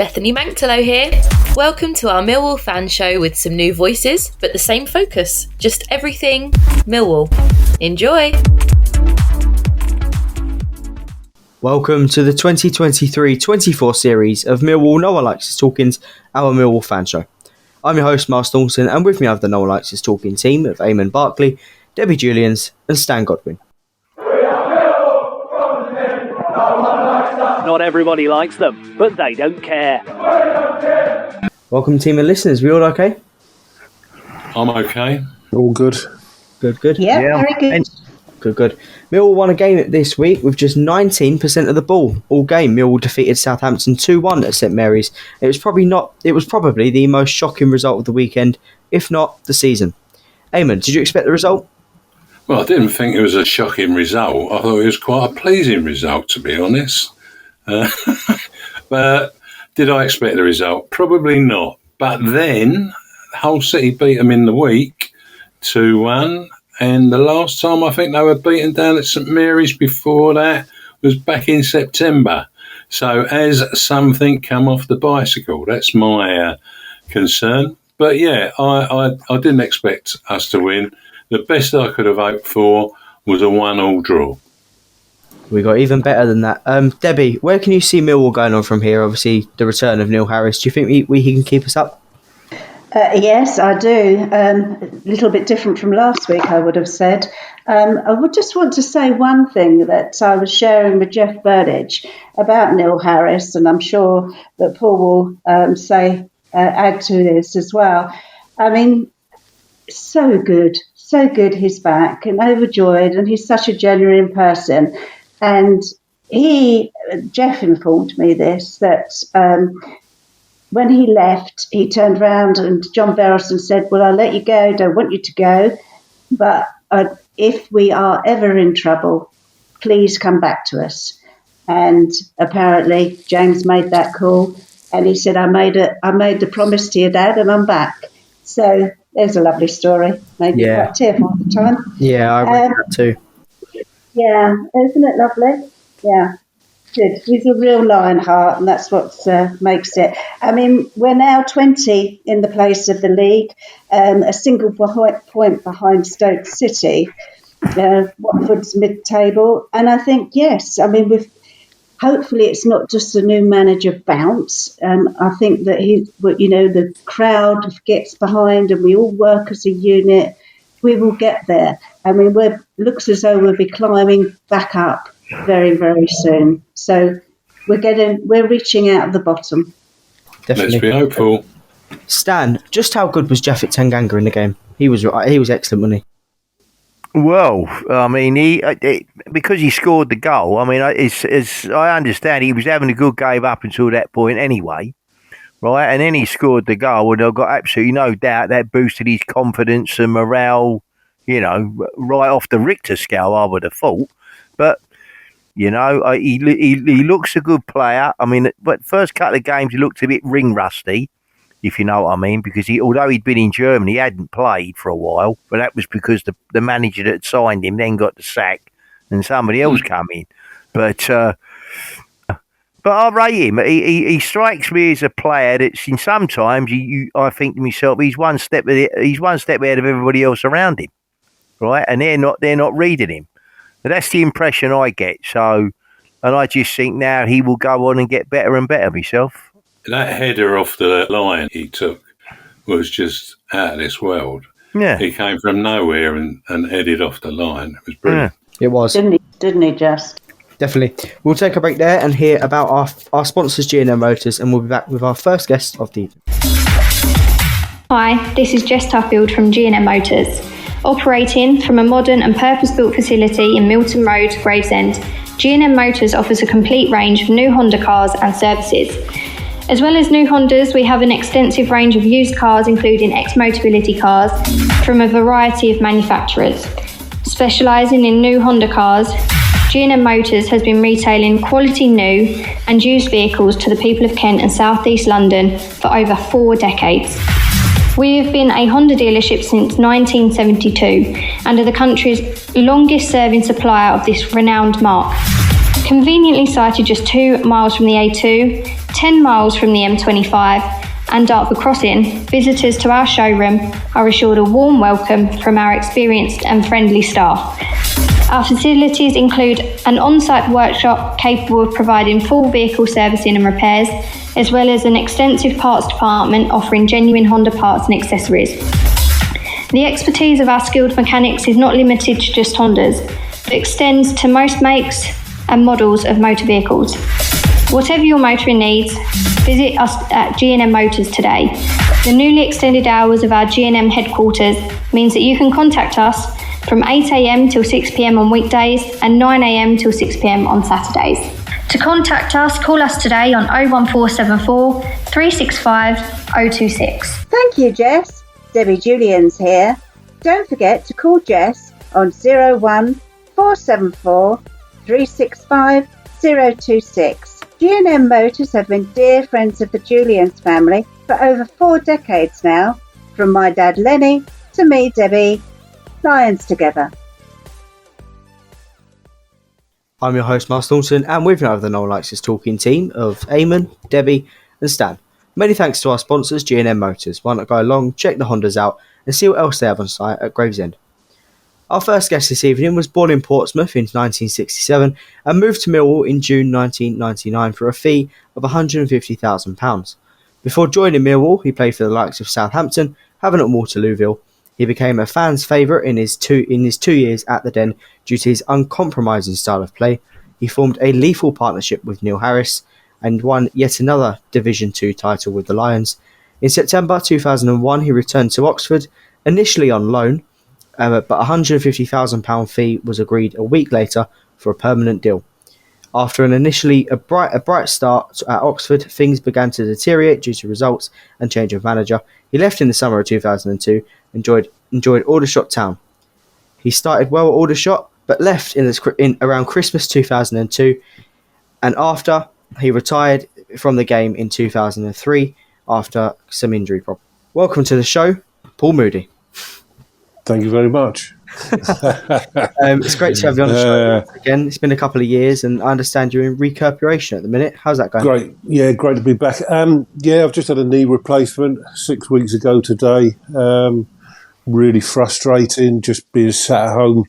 Bethany Manctalo here. Welcome to our Millwall fan show with some new voices, but the same focus. Just everything Millwall. Enjoy! Welcome to the 2023-24 series of Millwall No One Likes Us Talking's Our Millwall Fan Show. I'm your host, Myles Thornton, and with me I have the No One Likes Us Talking team of Eamonn Barclay, Debbie Julians and Stan Godwin. Not everybody likes them, but they don't care. Welcome team and listeners, we all okay? I'm okay. All good. Good. Yeah, very good. Good. Millwall won a game this week with just 19% of the ball all game. Millwall defeated Southampton 2-1 at St Mary's. It was probably the most shocking result of the weekend, if not the season. Eamonn, did you expect the result? Well, I didn't think it was a shocking result. I thought it was quite a pleasing result, to be honest. But did I expect the result? Probably not. But then Hull City beat them in the week 2-1. And the last time I think they were beaten down at St Mary's before that was back in September. So has something come off the bicycle? That's my concern. But yeah, I didn't expect us to win. The best I could have hoped for was a 1-1 draw. We got even better than that. Debbie, where can you see Millwall going on from here? Obviously, the return of Neil Harris. Do you think he can keep us up? Yes, I do. A little bit different from last week, I would have said. I would just want to say one thing that I was sharing with Jeff Burnige about Neil Harris, and I'm sure that Paul will add to this as well. I mean, so good, he's back and overjoyed, and he's such a genuine person. And Jeff informed me this, that when he left, he turned around and John Berylson said, well, I'll let you go, don't want you to go, but if we are ever in trouble, please come back to us. And apparently James made that call, and he said, I made the promise to your dad, and I'm back. So there's a lovely story. Made me quite tearful at the time. Yeah, I read that too. Yeah, isn't it lovely? Yeah, good. He's a real Lionheart, and that's what makes it. I mean, we're now 20 in the place of the league, a single point behind Stoke City. Watford's mid-table, and I think yes. I mean, hopefully it's not just a new manager bounce. I think that the crowd gets behind, and we all work as a unit. We will get there. I mean, looks as though we'll be climbing back up very, very soon. So we're reaching out of the bottom. Definitely. Let's be hopeful. Stan, just how good was Japhet Tanganga in the game? He was excellent, wasn't he? Well, I mean, because he scored the goal. I mean, as I understand, he was having a good game up until that point anyway. Right, and then he scored the goal, and I've got absolutely no doubt that boosted his confidence and morale, right off the Richter scale, I would have thought. But, he looks a good player. I mean, but first couple of games he looked a bit ring rusty, if you know what I mean, because although he'd been in Germany, he hadn't played for a while, but that was because the manager that signed him then got the sack and somebody else come in. But I rate him. He strikes me as a player that's, in sometimes I think to myself, he's one step ahead of everybody else around him, right? And they're not reading him. But that's the impression I get. So, and I just think now he will go on and get better and better myself. That header off the line he took was just out of this world. Yeah, he came from nowhere and headed off the line. It was brilliant. Yeah. It was, didn't he? Just. Definitely. We'll take a break there and hear about our sponsors, G&M Motors, and we'll be back with our first guest of the evening. Hi, this is Jess Tuffield from G&M Motors. Operating from a modern and purpose-built facility in Milton Road, Gravesend, G&M Motors offers a complete range of new Honda cars and services. As well as new Hondas, we have an extensive range of used cars, including ex-Motability cars from a variety of manufacturers. Specialising in new Honda cars, G&M Motors has been retailing quality new and used vehicles to the people of Kent and South East London for over 4 decades. We have been a Honda dealership since 1972 and are the country's longest serving supplier of this renowned marque. Conveniently sited just 2 miles from the A2, 10 miles from the M25 and Dartford Crossing, visitors to our showroom are assured a warm welcome from our experienced and friendly staff. Our facilities include an on-site workshop capable of providing full vehicle servicing and repairs, as well as an extensive parts department offering genuine Honda parts and accessories. The expertise of our skilled mechanics is not limited to just Hondas, but extends to most makes and models of motor vehicles. Whatever your motoring needs, visit us at G&M Motors today. The newly extended hours of our G&M headquarters means that you can contact us from 8 a.m. till 6 p.m. on weekdays and 9 a.m. till 6 p.m. on Saturdays. To contact us, call us today on 01474 365 026. Thank you, Jess. Debbie Julians here. Don't forget to call Jess on 01474 365 026. G&M Motors have been dear friends of the Julians family for over 4 decades now, from my dad Lenny to me, Debbie, Lions together. I'm your host, Myles Thornton, and with me I have the No One Likes This Talking team of Eamonn, Debbie and Stan. Many thanks to our sponsors, G&M Motors. Why not go along, check the Hondas out and see what else they have on site at Gravesend. Our first guest this evening was born in Portsmouth in 1967 and moved to Millwall in June 1999 for a fee of £150,000. Before joining Millwall, he played for the likes of Southampton, Havant and Waterlooville. He became a fan's favourite in his 2 years at the Den due to his uncompromising style of play. He formed a lethal partnership with Neil Harris and won yet another Division 2 title with the Lions. In September 2001, he returned to Oxford, initially on loan, but a £150,000 fee was agreed a week later for a permanent deal. After initially a bright start at Oxford, things began to deteriorate due to results and change of manager. He left in the summer of 2002 and enjoyed Aldershot Town. He started well at Aldershot, but left in around Christmas 2002, and after he retired from the game in 2003 after some injury problems. Welcome to the show, Paul Moody. Thank you very much. It's great to have you on the show again. It's been a couple of years, and I understand you're in recuperation at the minute. How's that going? Great. Yeah, great to be back. I've just had a knee replacement 6 weeks ago today. Really frustrating, just being sat at home,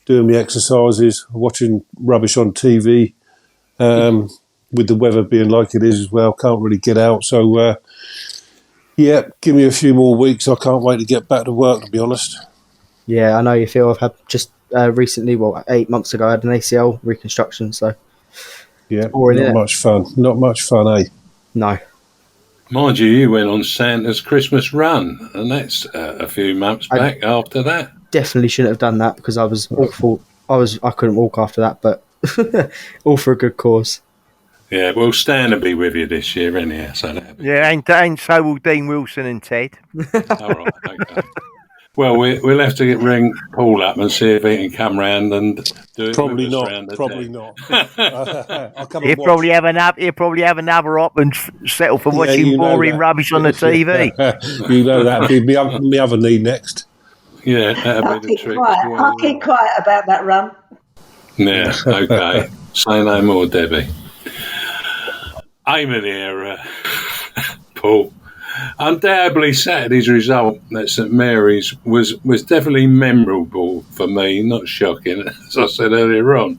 doing my exercises, watching rubbish on TV, with the weather being like it is as well. Can't really get out. So, give me a few more weeks. I can't wait to get back to work, to be honest. Yeah, I know you feel. I've had just recently, 8 months ago, I had an ACL reconstruction, so boring, not much fun. Not much fun, eh? No. Mind you went on Santa's Christmas run, and that's a few months back after that. Definitely shouldn't have done that because I was awful. I couldn't walk after that, but all for a good cause. Yeah, well, Stan will be with you this year anyhow, so and so will Dean Wilson and Ted. All right, okay. Well, we'll have to ring Paul up and see if he can come round and do it. Probably not. I'll come he'll probably have another op and settle for watching boring rubbish on the TV. You know that'll be my other knee next. Yeah, that'll be the trick. I'll keep quiet about that run. Yeah, okay. Say no more, Debbie. Eamonn here, Paul. Undoubtedly, Saturday's result at St Mary's was definitely memorable for me, not shocking, as I said earlier on.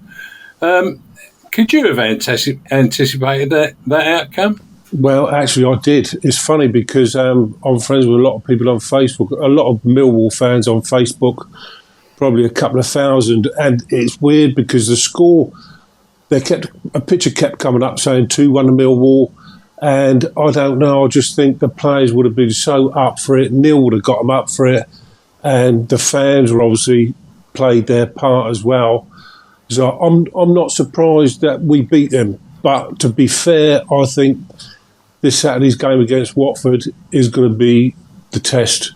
Could you have anticipated that outcome? Well, actually, I did. It's funny because I'm friends with a lot of people on Facebook, a lot of Millwall fans on Facebook, probably a couple of thousand, and it's weird because the score, a picture kept coming up saying 2-1 to Millwall. And I don't know, I just think the players would have been so up for it. Neil would have got them up for it. And the fans were obviously played their part as well. So I'm not surprised that we beat them. But to be fair, I think this Saturday's game against Watford is going to be the test.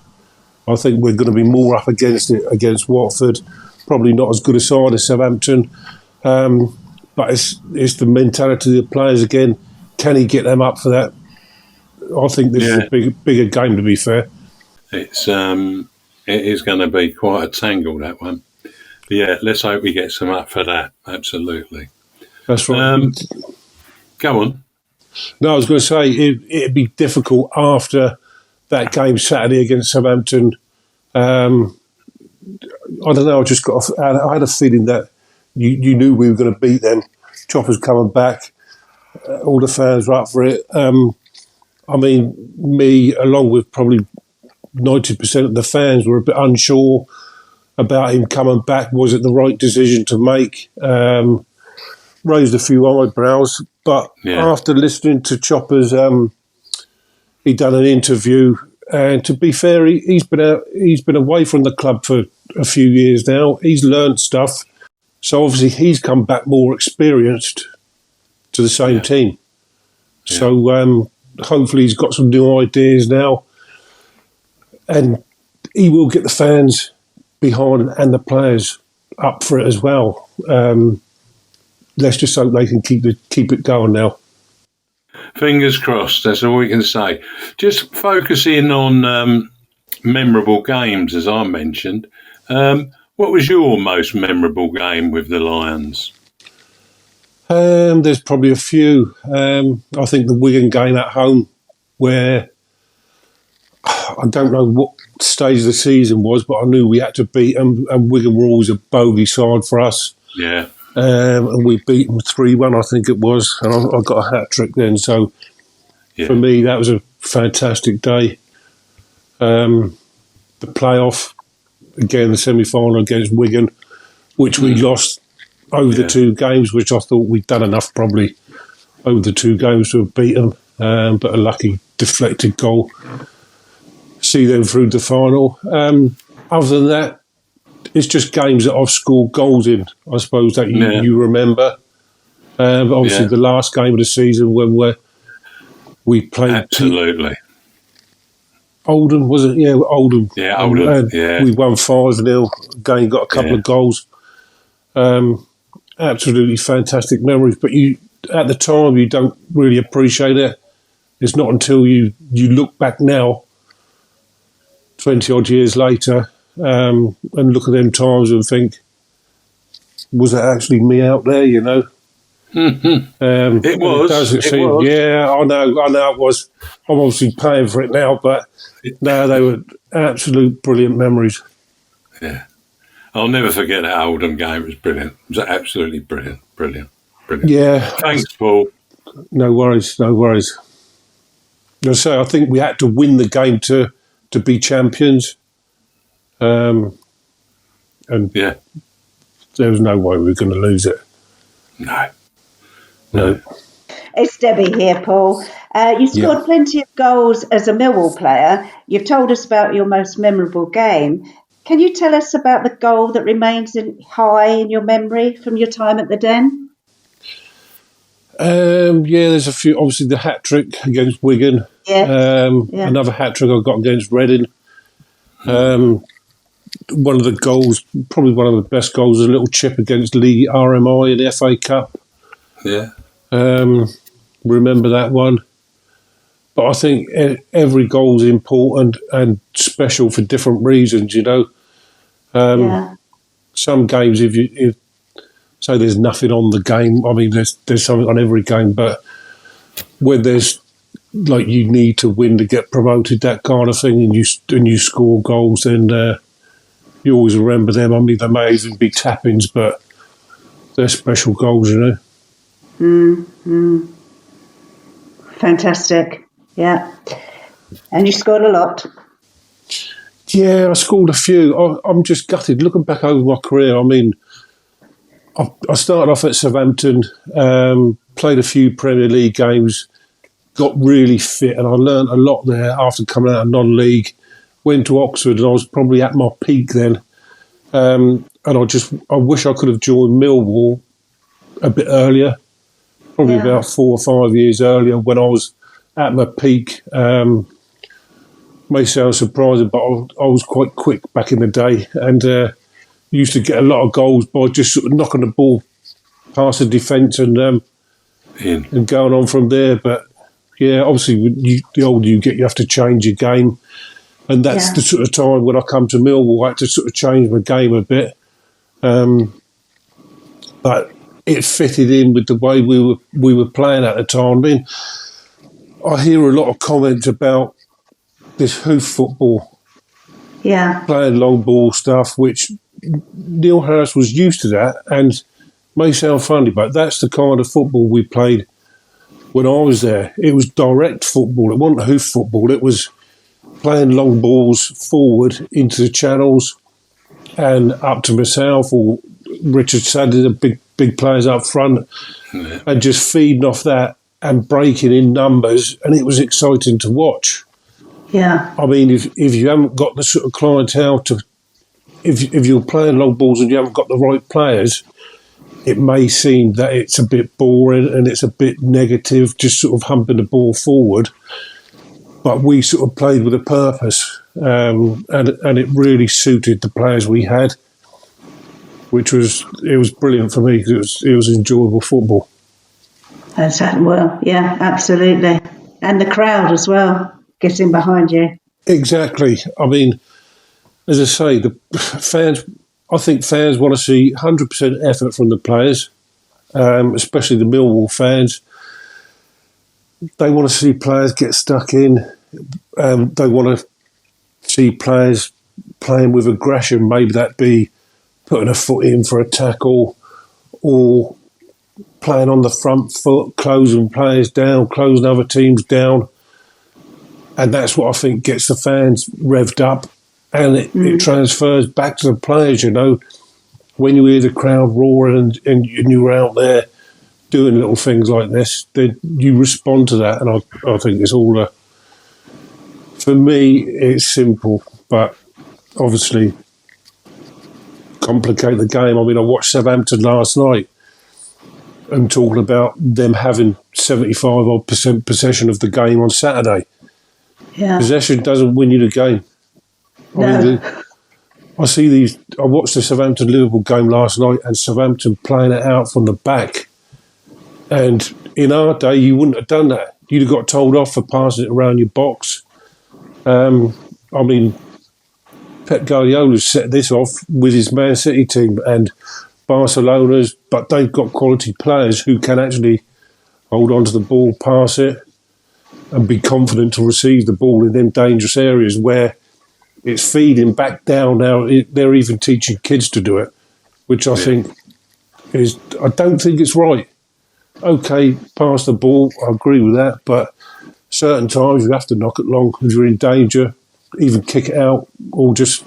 I think we're going to be more up against it against Watford. Probably not as good a side as Southampton. But it's the mentality of the players again. Can he get them up for that? I think this is a bigger game, to be fair. It is going to be quite a tangle, that one. But yeah, let's hope he gets them up for that. Absolutely. That's right. Go on. No, I was going to say it'd be difficult after that game Saturday against Southampton. I don't know. I had a feeling that you knew we were going to beat them. Chopper's coming back. All the fans were up for it. I mean, me, along with probably 90% of the fans, were a bit unsure about him coming back. Was it the right decision to make? Raised a few eyebrows. But after listening to Chopper's, he'd done an interview, and to be fair, he's been away from the club for a few years now. He's learned stuff. So obviously he's come back more experienced to the same team. Yeah. So hopefully he's got some new ideas now, and he will get the fans behind and the players up for it as well. Let's just hope they can keep it going now. Fingers crossed, that's all we can say. Just focusing on memorable games, as I mentioned. What was your most memorable game with the Lions? There's probably a few. I think the Wigan game at home, where I don't know what stage of the season was, but I knew we had to beat them, and Wigan were always a bogey side for us. Yeah. And we beat them 3-1, I think it was, and I got a hat-trick then. So for me, that was a fantastic day. The playoff, again, the semi-final against Wigan, which we lost over the two games, which I thought we'd done enough probably over the two games to have beat them, but a lucky deflected goal. See them through the final. Other than that, it's just games that I've scored goals in, I suppose, that you remember. But obviously the last game of the season when we played... Absolutely. Oldham, was it? Yeah, Oldham. Yeah, Oldham. We won 5-0. Again, got a couple of goals. Absolutely fantastic memories. But at the time, you don't really appreciate it. It's not until you look back now, 20-odd years later, and look at them times and think, was that actually me out there, you know? It was. Yeah, I know it was. I'm obviously paying for it now, but no, they were absolute brilliant memories. Yeah. I'll never forget that Oldham game. It was brilliant. It was absolutely brilliant. Yeah. Thanks, Paul. No worries. So I think we had to win the game to be champions. And there was no way we were going to lose it. No. It's Debbie here, Paul. You scored plenty of goals as a Millwall player. You've told us about your most memorable game. Can you tell us about the goal that remains high in your memory from your time at the Den? There's a few. Obviously, the hat-trick against Wigan. Another hat-trick I got against Reading. One of the goals, probably one of the best goals, was a little chip against Lee RMI in the FA Cup. Yeah. Remember that one. But I think every goal is important and special for different reasons, you know. Some games, if you say there's nothing on the game, I mean, there's something on every game, but when there's, like, you need to win to get promoted, that kind of thing, and you score goals, then you always remember them. I mean, they may even be tap-ins, but they're special goals, you know. Fantastic. Yeah. And you scored a lot. Yeah, I scored a few. I'm just gutted. Looking back over my career, I mean, I started off at Southampton, played a few Premier League games, got really fit, and I learned a lot there after coming out of non-league. Went to Oxford, and I was probably at my peak then. And I wish I could have joined Millwall a bit earlier, probably about 4 or 5 years earlier when I was at my peak. May sound surprising, but I was quite quick back in the day, and used to get a lot of goals by just sort of knocking the ball past the defence and going on from there. But yeah, obviously, the older you get, you have to change your game, and that's the sort of time when I come to Millwall, I had to sort of change my game a bit. But it fitted in with the way we were playing at the time. I mean, I hear a lot of comments about this hoof football, playing long ball stuff, which Neil Harris was used to that, and may sound funny, but that's the kind of football we played when I was there. It was direct football. It wasn't hoof football. It was playing long balls forward into the channels and up to myself or Richard Sadler, the big players up front, and just feeding off that and breaking in numbers, and it was exciting to watch. Yeah. I mean, if you haven't got the sort of clientele to, if you're playing long balls and you haven't got the right players, it may seem that it's a bit boring and it's a bit negative, just sort of humping the ball forward. But we sort of played with a purpose, and it really suited the players we had, it was brilliant for me because it was enjoyable football. Well, yeah, absolutely. And the crowd as well, getting behind you. Exactly. I mean, as I say, the fans, I think fans want to see 100% effort from the players, especially the Millwall fans. They want to see players get stuck in. They want to see players playing with aggression. Maybe that be putting a foot in for a tackle or playing on the front foot, closing players down, closing other teams down. And that's what I think gets the fans revved up. And it transfers back to the players, you know. When you hear the crowd roaring and you're out there doing little things like this, then you respond to that. And I think it's all for me, it's simple, but obviously complicate the game. I mean, I watched Southampton last night and talking about them having 75% possession of the game on Saturday. Yeah. Possession doesn't win you the game. No. I watched the Southampton-Liverpool game last night and Southampton playing it out from the back. And in our day, you wouldn't have done that. You'd have got told off for passing it around your box. I mean, Pep Guardiola's set this off with his Man City team and Barcelona's, but they've got quality players who can actually hold on to the ball, pass it, and be confident to receive the ball in them dangerous areas where it's feeding back down now. They're even teaching kids to do it, which I think I don't think it's right. Okay, pass the ball, I agree with that, but certain times you have to knock it long if you're in danger, even kick it out or just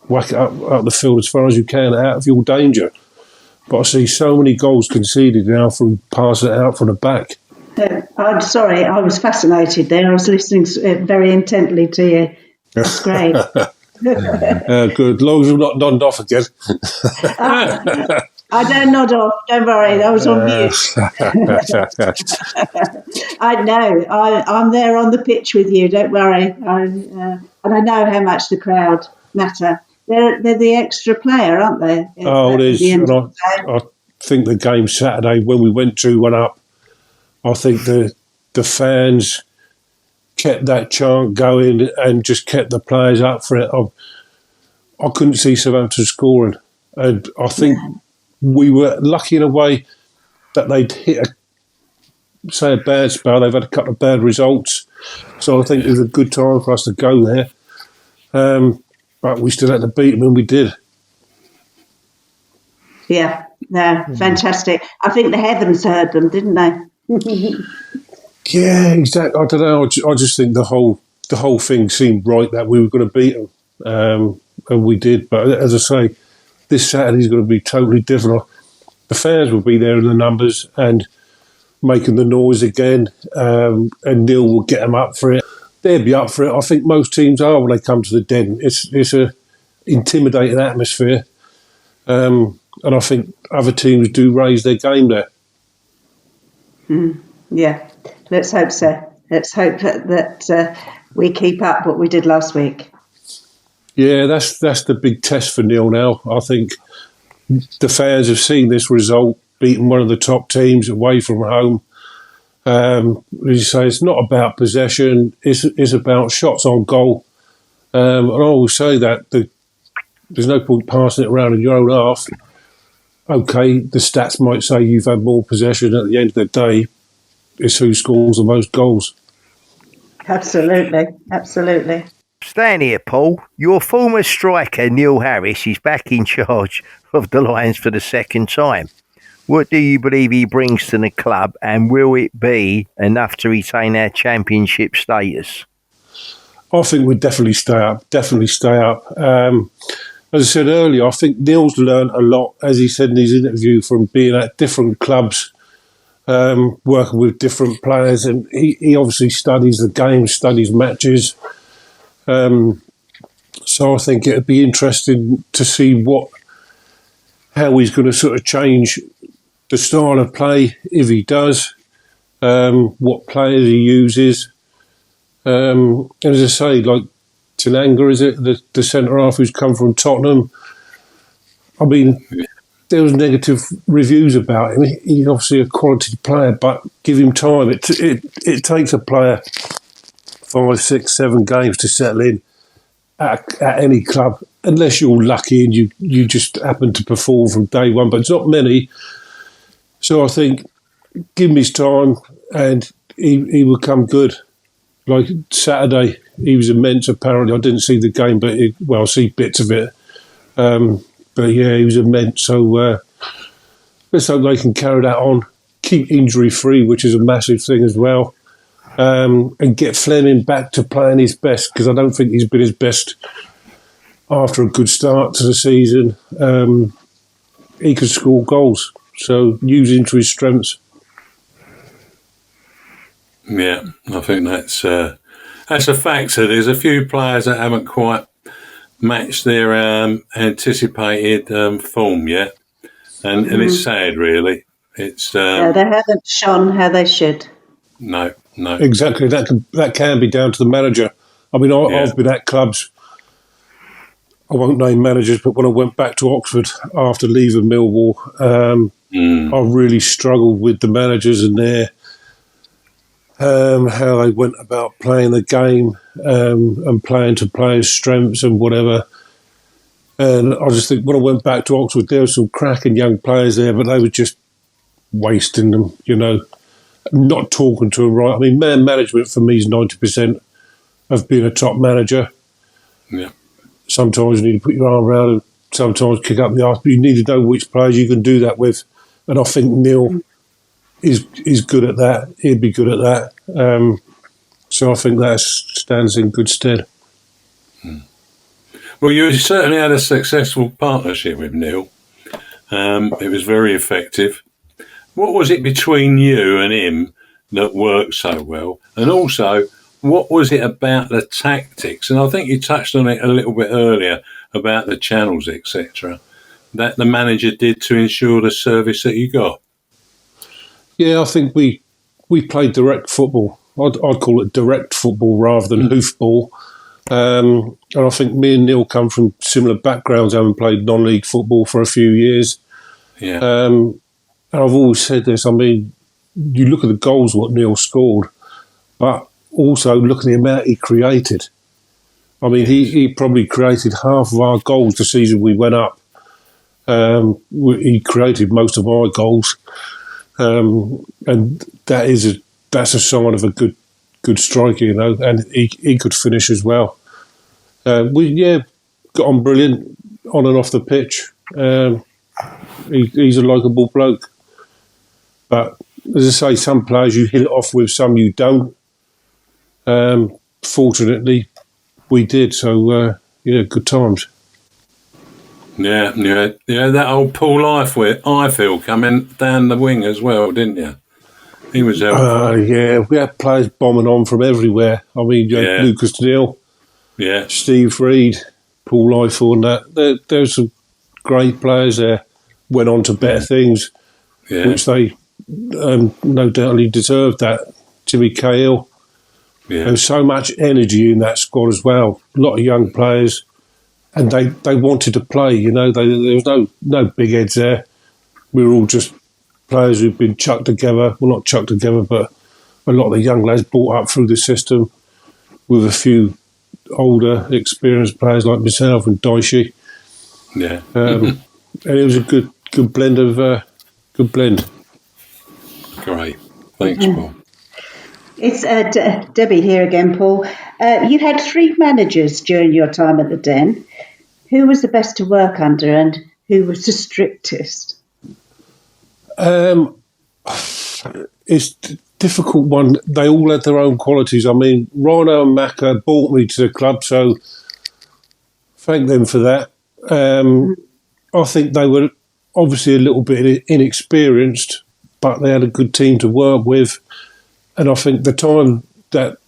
whack it up the field as far as you can out of your danger. But I see so many goals conceded now from passing it out from the back. I'm sorry, I was fascinated there. I was listening very intently to you. That's great. Good. As long as I'm not nodded off again. I don't nod off. Don't worry. I was on mute. I know. I'm there on the pitch with you. Don't worry. And I know how much the crowd matter. They're the extra player, aren't they? Oh, it is. And I think the game Saturday, when we went 2-1 up, I think the fans kept that chant going and just kept the players up for it. I couldn't see Southampton scoring. And I think we were lucky in a way that they'd hit a bad spell. They've had a couple of bad results. So I think it was a good time for us to go there. But we still had to beat them, and we did. Yeah, no, fantastic. I think the heavens heard them, didn't they? Yeah, exactly. I don't know. I just think the whole thing seemed right that we were going to beat them, and we did. But as I say, this Saturday's going to be totally different. The fans will be there in the numbers and making the noise again, and Neil will get them up for it. They'll be up for it. I think most teams are when they come to the Den. It's a intimidating atmosphere, and I think other teams do raise their game there. Yeah, let's hope so. Let's hope that we keep up what we did last week. Yeah, that's the big test for Neil now. I think the fans have seen this result, beating one of the top teams away from home. As you say, it's not about possession, it's about shots on goal. And I always say that there's no point passing it around in your own half. okay, the stats might say you've had more possession. At the end of the day, it's who scores the most goals. Absolutely, absolutely. Stand here, Paul. Your former striker, Neil Harris, is back in charge of the Lions for the second time. What do you believe he brings to the club, and will it be enough to retain our championship status? I think we'd definitely stay up. As I said earlier, I think Neil's learned a lot, as he said in his interview, from being at different clubs, working with different players, and he obviously studies the game, studies matches. So I think it'd be interesting to see how he's going to sort of change the style of play if he does, what players he uses. And as I say, like Tanganga, is it the centre half who's come from Tottenham? I mean, there was negative reviews about him. He's obviously a quality player, but give him time. It takes a player 5, 6, 7 games to settle in at any club, unless you're lucky and you just happen to perform from day one. But it's not many. So I think give him his time and he will come good. Like Saturday, he was immense, apparently. I didn't see the game, but I see bits of it. But yeah, he was immense. So let's hope they can carry that on, keep injury-free, which is a massive thing as well, and get Fleming back to playing his best, because I don't think he's been his best after a good start to the season. He could score goals, so use into his strengths. Yeah, I think that's a factor. There's a few players that haven't quite matched their anticipated form yet, and it's sad, really. It's they haven't shone how they should. No, exactly. That can be down to the manager. I mean, I've been at clubs. I won't name managers, but when I went back to Oxford after leaving Millwall, I really struggled with the managers and their how they went about playing the game and playing to players' strengths and whatever. And I just think when I went back to Oxford, there were some cracking young players there, but they were just wasting them, not talking to them right. I mean, man management for me is 90% of being a top manager. Yeah. Sometimes you need to put your arm around and sometimes kick up the arse, but you need to know which players you can do that with. And I think Neil is good at that. He'd be good at that. So I think that stands in good stead. Well, you certainly had a successful partnership with Neil. It was very effective. What was it between you and him that worked so well? And also, what was it about the tactics? And I think you touched on it a little bit earlier about the channels, etc., that the manager did to ensure the service that you got. Yeah, I think we played direct football. I'd call it direct football rather than hoofball. And I think me and Neil come from similar backgrounds, having played non-league football for a few years. Yeah. And I've always said this, I mean, you look at the goals what Neil scored, but also look at the amount he created. I mean, he probably created half of our goals the season we went up. He created most of our goals. And that's a sign of a good striker, and he could finish as well. We got on brilliant on and off the pitch. He's a likeable bloke. But as I say, some players you hit it off with, some you don't. Fortunately, we did. So, good times. Yeah, that old Paul Ifill coming down the wing as well, didn't you? He was helpful. We had players bombing on from everywhere. I mean, you had Lucas Neal, Steve Reed, Paul Ifill, and that. There's some great players there. Went on to better things, which they no doubtly deserved that. Jimmy Cahill. Yeah. There was so much energy in that squad as well. A lot of young players. And they wanted to play, there was no big heads there. We were all just players who'd been chucked together. Well, not chucked together, but a lot of the young lads brought up through the system with a few older, experienced players like myself and Dicey. Yeah. And it was a good blend of good blend. Great. Thanks, Paul. It's Debbie here again, Paul. You had 3 managers during your time at the Den. Who was the best to work under and who was the strictest? It's a difficult one. They all had their own qualities. I mean, Rhino and Macca brought me to the club, so thank them for that. I think they were obviously a little bit inexperienced, but they had a good team to work with. And I think the time that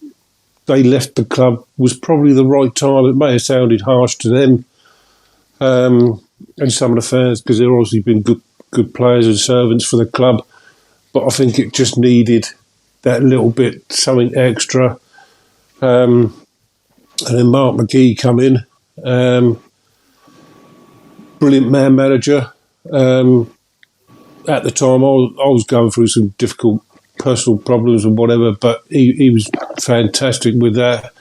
they left the club was probably the right time. It may have sounded harsh to them and some of the fans, because they've obviously been good players and servants for the club. But I think it just needed that little bit, something extra. And then Mark McGee come in. Brilliant man manager. At the time, I was going through some difficult personal problems and whatever, but he was fantastic with that.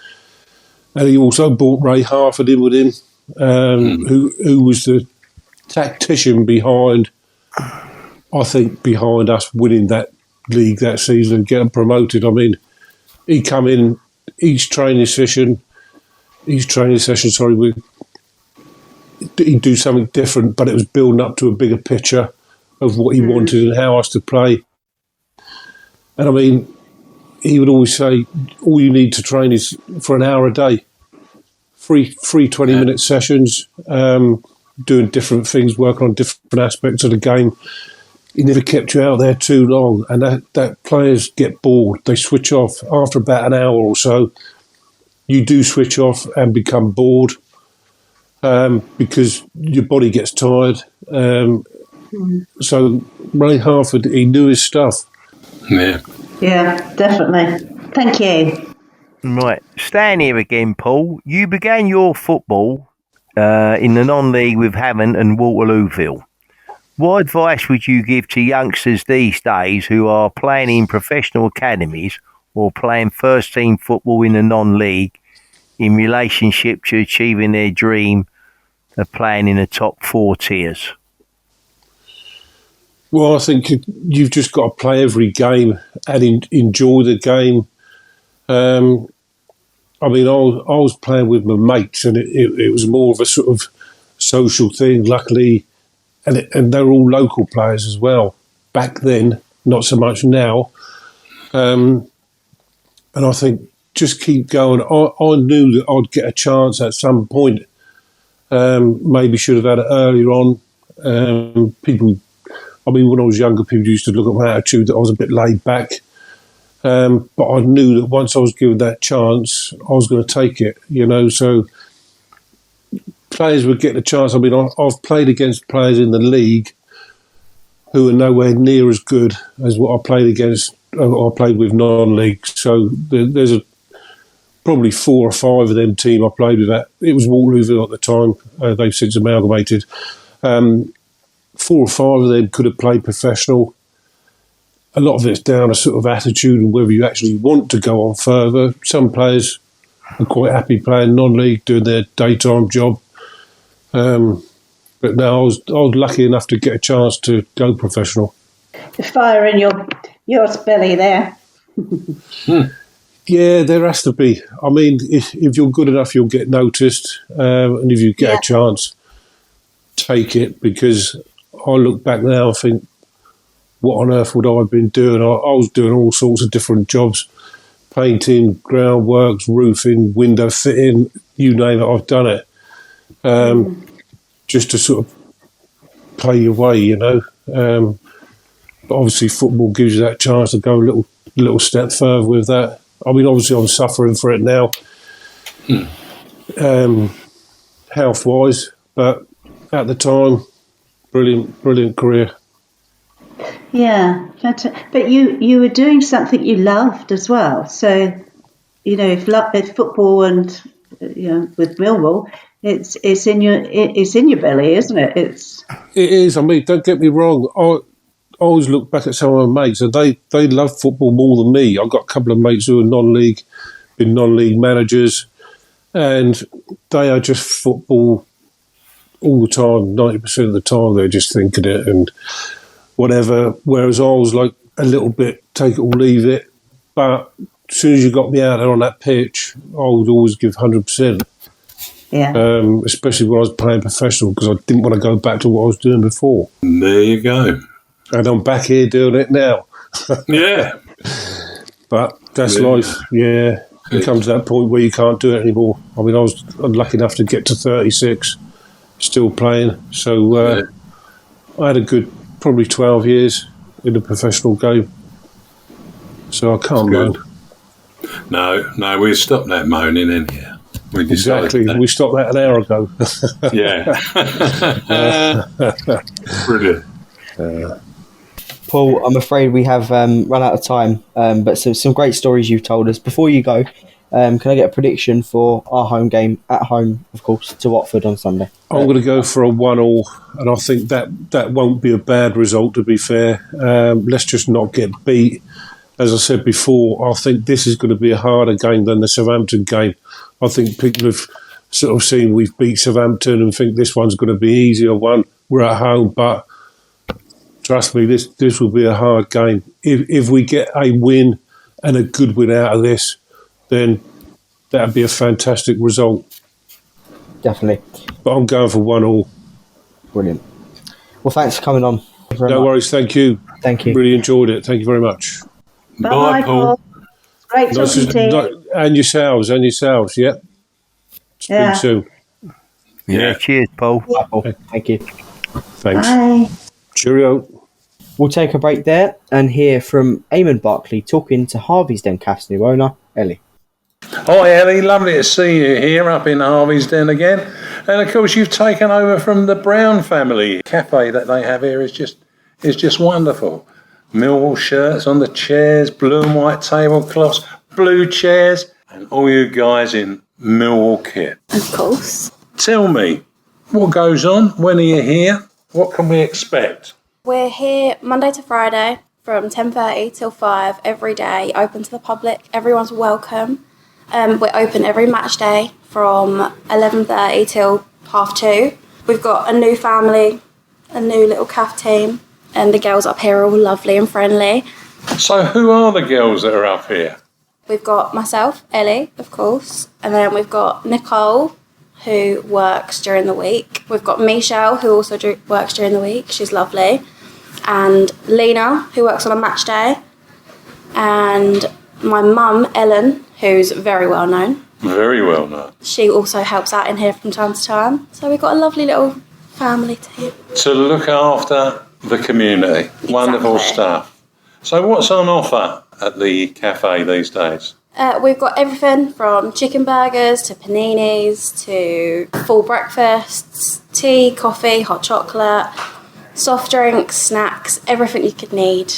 And he also brought Ray Harford in with him, who was the tactician behind us winning that league that season and getting promoted. I mean, he come in each training session, he'd do something different, but it was building up to a bigger picture of what he wanted and how us to play. And I mean, he would always say, all you need to train is for an hour a day, free 20-minute sessions, doing different things, working on different aspects of the game. He never kept you out there too long, and that players get bored. They switch off after about an hour or so. You do switch off and become bored because your body gets tired. So Ray Harford, he knew his stuff. Yeah, definitely. Thank you. Right, Stan here again, Paul. You began your football in the non-league with Hammond and Waterlooville. What advice would you give to youngsters these days who are playing in professional academies or playing first-team football in the non-league in relationship to achieving their dream of playing in the top 4 tiers? Well, I think you've just got to play every game and enjoy the game. I mean, I was playing with my mates, and it was more of a sort of social thing, luckily. And they're all local players as well. Back then, not so much now. And I think just keep going. I knew that I'd get a chance at some point. Maybe should have had it earlier on. When I was younger, people used to look at my attitude that I was a bit laid back. But I knew that once I was given that chance, I was going to take it, so players would get the chance. I mean, I've played against players in the league who are nowhere near as good as what I played against, I played with non-league. So there's probably 4 or 5 of them team I played with. It was Waterlooville at the time. They've since amalgamated. 4 or 5 of them could have played professional. A lot of it's down to sort of attitude and whether you actually want to go on further. Some players are quite happy playing non-league, doing their daytime job. But no, I was lucky enough to get a chance to go professional. The fire in your belly there. Yeah, there has to be. I mean, if you're good enough, you'll get noticed. And if you get a chance, take it. Because I look back now and think, what on earth would I have been doing? I was doing all sorts of different jobs. Painting, groundworks, roofing, window fitting, you name it, I've done it. Just to sort of pay your way, But obviously football gives you that chance to go a little step further with that. I mean, obviously I'm suffering for it now, health-wise, but at the time, brilliant career. Yeah, but you were doing something you loved as well. So, if football and with Millwall, it's in your belly, isn't it? It is. I mean, don't get me wrong. I always look back at some of my mates, and they love football more than me. I've got a couple of mates who are non-league, been non-league managers, and they are just football all the time, 90% of the time, they're just thinking it and whatever. Whereas I was like a little bit take it or leave it. But as soon as you got me out there on that pitch, I would always give 100%. Yeah. Especially when I was playing professional, because I didn't want to go back to what I was doing before. There you go. And I'm back here doing it now. Yeah. But that's life, yeah. It comes to that point where you can't do it anymore. I mean, I was lucky enough to get to 36, still playing. So I had a good probably 12 years in the professional game. So I can't moan. No, we stopped that moaning in here. Exactly. We stopped that an hour ago. Yeah. Brilliant. Paul, I'm afraid we have run out of time, but some great stories you've told us. Before you go, can I get a prediction for our home game at home, of course, to Watford on Sunday? I'm going to go for a 1-1, and I think that won't be a bad result, to be fair. Let's just not get beat. As I said before, I think this is going to be a harder game than the Southampton game. I think people have sort of seen we've beat Southampton and think this one's going to be easier one. We're at home, but trust me, this will be a hard game. If we get a win and a good win out of this, then that would be a fantastic result. Definitely. But I'm going for 1-1. Brilliant. Well, thanks for coming on. No worries, thank you. Thank you. Really enjoyed it. Thank you very much. Bye, Paul. Great talking to you. And yourselves, yeah. Speak soon. Yeah, cheers, Paul. Bye, Paul. Thank you. Thanks. Bye. Cheerio. We'll take a break there and hear from Eamonn Barclay talking to Harvey's Den Cafe's new owner, Ellie. Hi Ellie, lovely to see you here up in Harvey's Den again. And of course you've taken over from the Brown family. Cafe that they have here is just wonderful. Millwall shirts on the chairs, blue and white tablecloths, blue chairs, and all you guys in Millwall kit. Of course. Tell me, what goes on? When are you here? What can we expect? We're here Monday to Friday from 10:30 till 5 every day, open to the public. Everyone's welcome. We're open every match day from 11:30 till 2:30. We've got a new family, a new little CAF team, and the girls up here are all lovely and friendly. So who are the girls that are up here? We've got myself, Ellie, of course, and then we've got Nicole, who works during the week. We've got Michelle, who also works during the week. She's lovely. And Lena, who works on a match day. And my mum, Ellen, who's very well known. Very well known. She also helps out in here from time to time. So we've got a lovely little family team. To look after the community. Exactly. Wonderful stuff. So what's on offer at the cafe these days? We've got everything from chicken burgers to paninis to full breakfasts, tea, coffee, hot chocolate, soft drinks, snacks, everything you could need.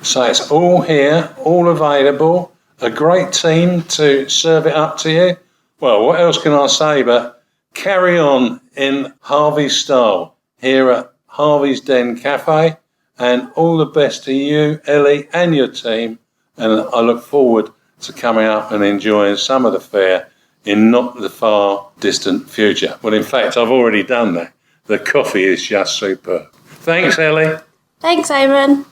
So it's all here, all available, a great team to serve it up to you. Well, what else can I say but carry on in Harvey's style here at Harvey's Den Cafe, and all the best to you, Ellie, and your team, and I look forward to coming up and enjoying some of the fare in not the far distant future. Well, in fact, I've already done that. The coffee is just superb. Thanks, Ellie. Thanks, Eamon.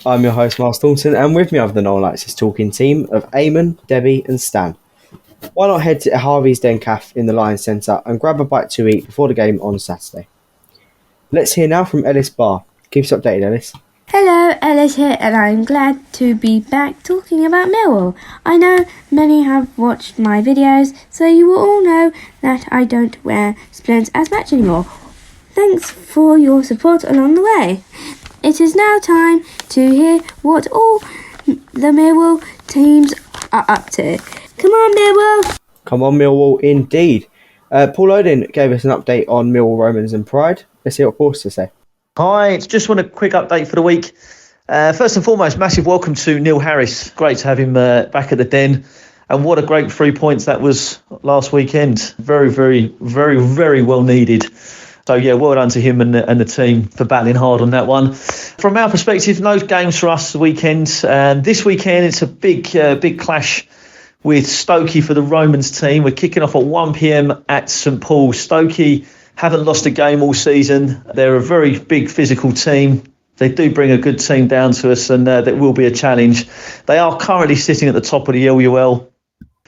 I'm your host, Myles Thornton, and with me I have the Millwall Lionesses talking team of Eamon, Debbie and Stan. Why not head to Harvey's Den Cafe in the Lions Centre and grab a bite to eat before the game on Saturday? Let's hear now from Ellis Barr. Keep us updated, Ellis. Hello, Ellis here, and I'm glad to be back talking about Millwall. I know many have watched my videos, so you will all know that I don't wear splints as much anymore. Thanks for your support along the way. It is now time to hear what all the Millwall teams are up to. Come on, Millwall! Come on, Millwall, indeed. Paul Loding gave us an update on Millwall Romans and Pride. Let's see what Paul's to say. Hi, just want a quick update for the week. First and foremost, massive welcome to Neil Harris. Great to have him back at the Den. And what a great 3 points that was last weekend. Very, very, very, very well needed. So, yeah, well done to him and the team for battling hard on that one. From our perspective, no games for us the weekend. This weekend, it's a big clash with Stokey for the Romans team. We're kicking off at 1 p.m. at St Paul's. Stokey haven't lost a game all season. They're a very big physical team. They do bring a good team down to us, and that will be a challenge. They are currently sitting at the top of the LUL.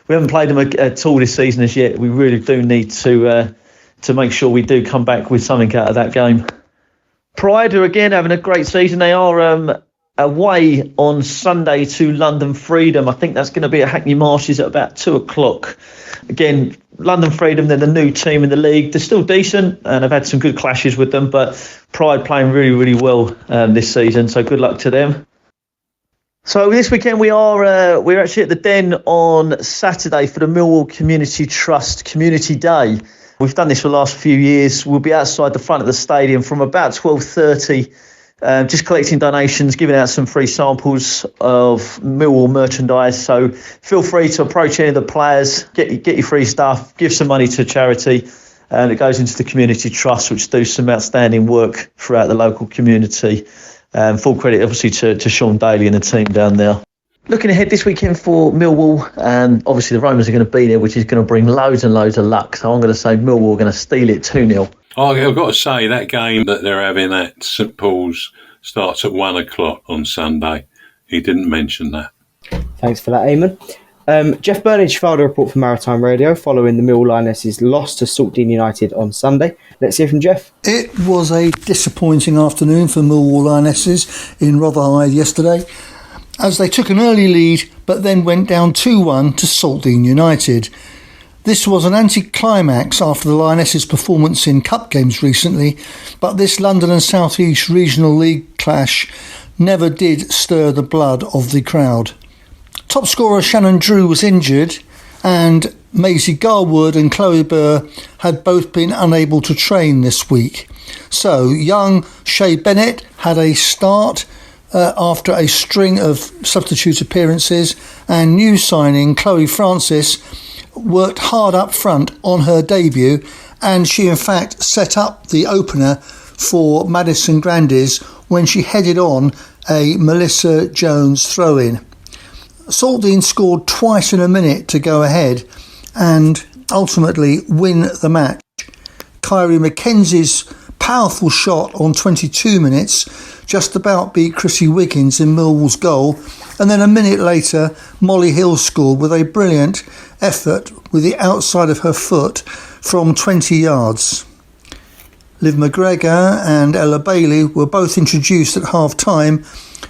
We haven't played them at all this season as yet. We really do need to make sure we do come back with something out of that game. Pride are again having a great season. They are away on Sunday to London Freedom. I think that's going to be at Hackney Marshes at about 2:00. Again, London Freedom, they're the new team in the league. They're still decent, and I've had some good clashes with them, but Pride playing really, really well this season, so good luck to them. So this weekend we're actually at the Den on Saturday for the Millwall Community Trust Community Day. We've done this for the last few years. We'll be outside the front of the stadium from about 12:30, just collecting donations, giving out some free samples of Millwall merchandise. So feel free to approach any of the players, get your free stuff, give some money to charity, and it goes into the Community Trust, which do some outstanding work throughout the local community. Full credit, obviously, to Sean Daly and the team down there. Looking ahead this weekend for Millwall, obviously the Romans are going to be there, which is going to bring loads and loads of luck. So I'm going to say Millwall are going to steal it 2-0. I've got to say, that game that they're having at St Paul's starts at 1:00 on Sunday. He didn't mention that. Thanks for that, Eamonn. Jeff Burnige filed a report for Maritime Radio following the Millwall Lionesses' loss to Saltdean United on Sunday. Let's hear from Jeff. It was a disappointing afternoon for Millwall Lionesses in Rotherhithe yesterday, as they took an early lead but then went down 2-1 to Saltdean United. This was an anticlimax after the Lionesses' performance in cup games recently, but this London and South East Regional League clash never did stir the blood of the crowd. Top scorer Shannon Drew was injured, and Maisie Garwood and Chloe Burr had both been unable to train this week. So young Shay Bennett had a start after a string of substitute appearances, and new signing Chloe Francis worked hard up front on her debut, and she in fact set up the opener for Madison Grandis when she headed on a Melissa Jones throw-in. Saltdean scored twice in a minute to go ahead and ultimately win the match. Kyrie McKenzie's powerful shot on 22 minutes just about beat Chrissy Wiggins in Millwall's goal, and then a minute later Molly Hill scored with a brilliant effort with the outside of her foot from 20 yards. Liv McGregor and Ella Bailey were both introduced at half-time,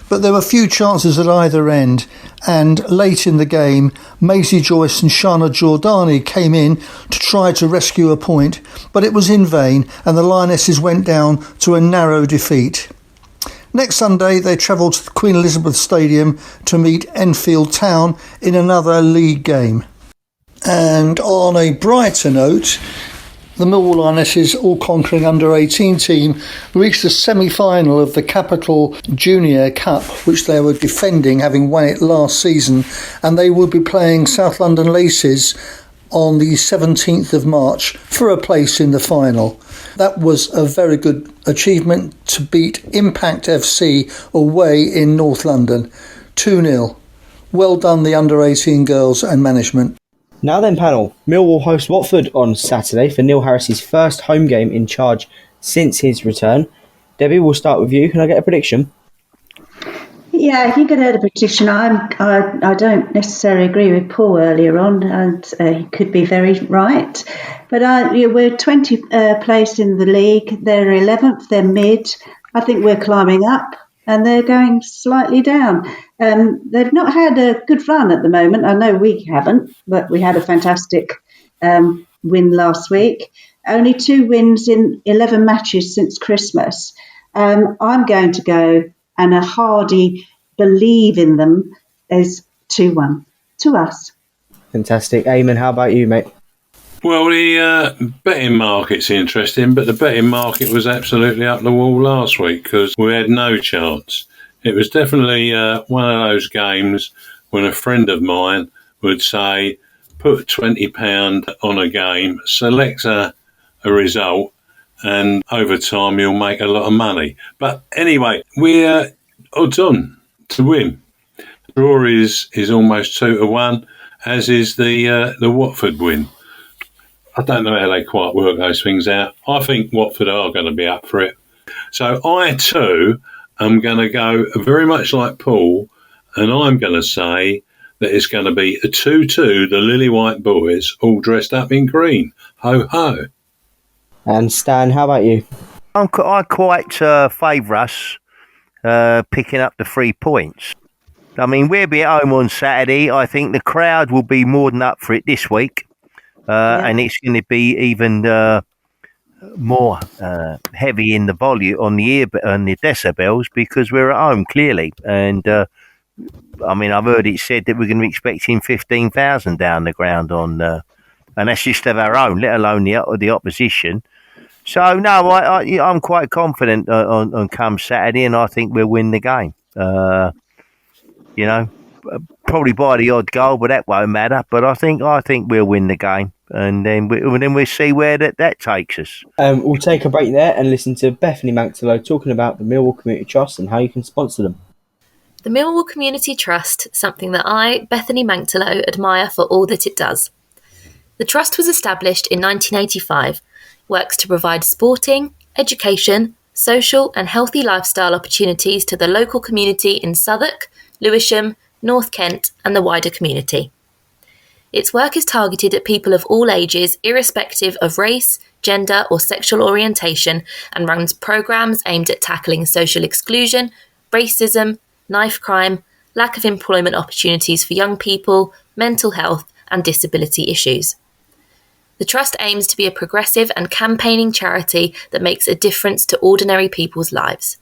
but there were few chances at either end, and late in the game Maisie Joyce and Shana Giordani came in to try to rescue a point, but it was in vain, and the Lionesses went down to a narrow defeat. Next Sunday they travelled to the Queen Elizabeth Stadium to meet Enfield Town in another league game. And on a brighter note, the Millwall Lionesses all-conquering under-18 team reached the semi-final of the Capital Junior Cup, which they were defending, having won it last season, and they will be playing South London Lionesses on the 17th of March for a place in the final. That was a very good achievement to beat Impact FC away in North London, 2-0. Well done the under-18 girls and management. Now then, panel, Millwall host Watford on Saturday for Neil Harris's first home game in charge since his return. Debbie, we'll start with you. Can I get a prediction? Yeah, I think I heard a prediction. I don't necessarily agree with Paul earlier on, and he could be very right. But we're 20th place in the league. They're 11th. They're mid. I think we're climbing up, and they're going slightly down. They've not had a good run at the moment. I know we haven't, but we had a fantastic win last week. Only 2 wins in 11 matches since Christmas. I'm going to go, and a hearty believe in them, is 2-1 to us. Fantastic. Eamonn, how about you, mate? Well, the betting market's interesting, but the betting market was absolutely up the wall last week because we had no chance. It was definitely one of those games when a friend of mine would say, put £20 on a game, select a result, and over time you'll make a lot of money. But anyway, we're odds on to win. Draw is almost 2-1, as is the Watford win. I don't know how they quite work those things out. I think Watford are going to be up for it. So I, too, am going to go very much like Paul, and I'm going to say that it's going to be a 2-2, the Lily White boys, all dressed up in green. Ho, ho. And Stan, how about you? I quite favour us picking up the 3 points. I mean, we'll be at home on Saturday. I think the crowd will be more than up for it this week. And it's going to be even more heavy in the volume on the decibels because we're at home, clearly. And I mean, I've heard it said that we're going to be expecting 15,000 down the ground on, and that's just of our own, let alone the opposition. So no, I'm quite confident on come Saturday, and I think we'll win the game. Probably by the odd goal, but that won't matter. But I think we'll win the game, and then we'll see where that takes us. We'll take a break there and listen to Bethany Mantelow talking about the Millwall Community Trust and how you can sponsor them. The Millwall Community Trust, something that I, Bethany Mantelow, admire for all that it does. The Trust was established in 1985, works to provide sporting, education, social and healthy lifestyle opportunities to the local community in Southwark, Lewisham, North Kent and the wider community. Its work is targeted at people of all ages, irrespective of race, gender or sexual orientation, and runs programmes aimed at tackling social exclusion, racism, knife crime, lack of employment opportunities for young people, mental health and disability issues. The Trust aims to be a progressive and campaigning charity that makes a difference to ordinary people's lives.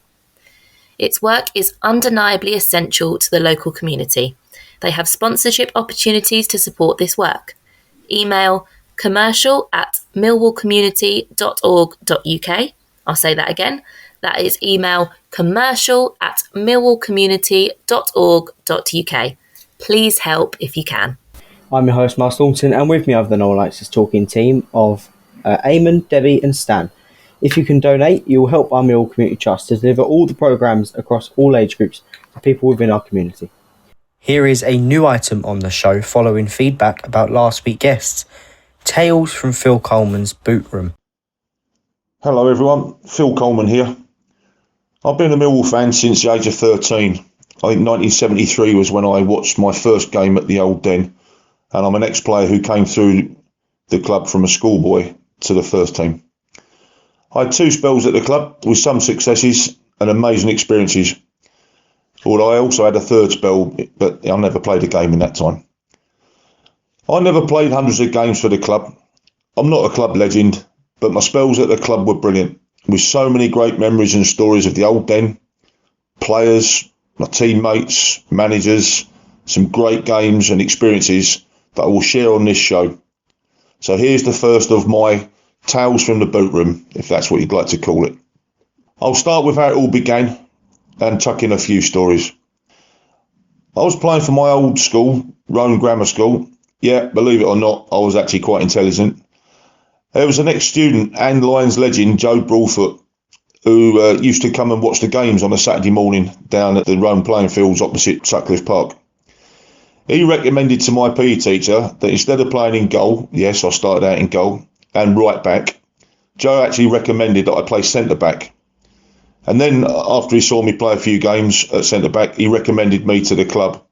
Its work is undeniably essential to the local community. They have sponsorship opportunities to support this work. Email commercial@millwallcommunity.org.uk. I'll say that again. That is email commercial@millwallcommunity.org.uk. Please help if you can. I'm your host, Myles Thornton, and with me I have the Millwall Lionesses talking team of Eamonn, Debbie and Stan. If you can donate, you will help our Millwall Community Trust to deliver all the programmes across all age groups to people within our community. Here is a new item on the show following feedback about last week's guests. Tales from Phil Coleman's boot room. Hello everyone, Phil Coleman here. I've been a Millwall fan since the age of 13. I think 1973 was when I watched my first game at the Old Den, and I'm an ex-player who came through the club from a schoolboy to the first team. I had 2 spells at the club with some successes and amazing experiences. Although I also had a 3rd spell, but I never played a game in that time. I never played hundreds of games for the club. I'm not a club legend, but my spells at the club were brilliant, with so many great memories and stories of the Old Den, players, my teammates, managers, some great games and experiences that I will share on this show. So here's the first of my Tales from the Boot Room, if that's what you'd like to call it. I'll start with how it all began and chuck in a few stories. I was playing for my old school, Rome Grammar School. Yeah, believe it or not, I was actually quite intelligent. There was an ex-student and Lions legend, Joe Broadfoot, who used to come and watch the games on a Saturday morning down at the Rome playing fields opposite Sutcliffe Park. He recommended to my PE teacher that instead of playing in goal, yes, I started out in goal, and right back, Joe actually recommended that I play centre back. And then after he saw me play a few games at centre back, he recommended me to the club.